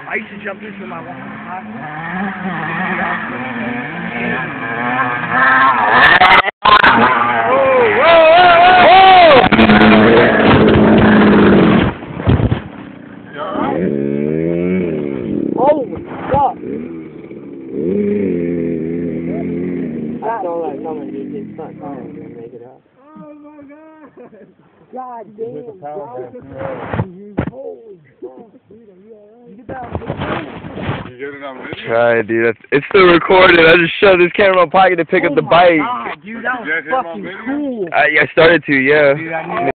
I used to jump into my walk. Holy fuck! That's all that coming, dude. It's not coming. We're gonna make it up. Oh my god! God damn, bro. Holy fuck, dude. Are you alright? You get that on video? You get it on video? Try, dude. It's still recorded. I just shoved this camera in my pocket to pick up the bike. God, dude, that was fucking cool. I started to, yeah. Dude, I knew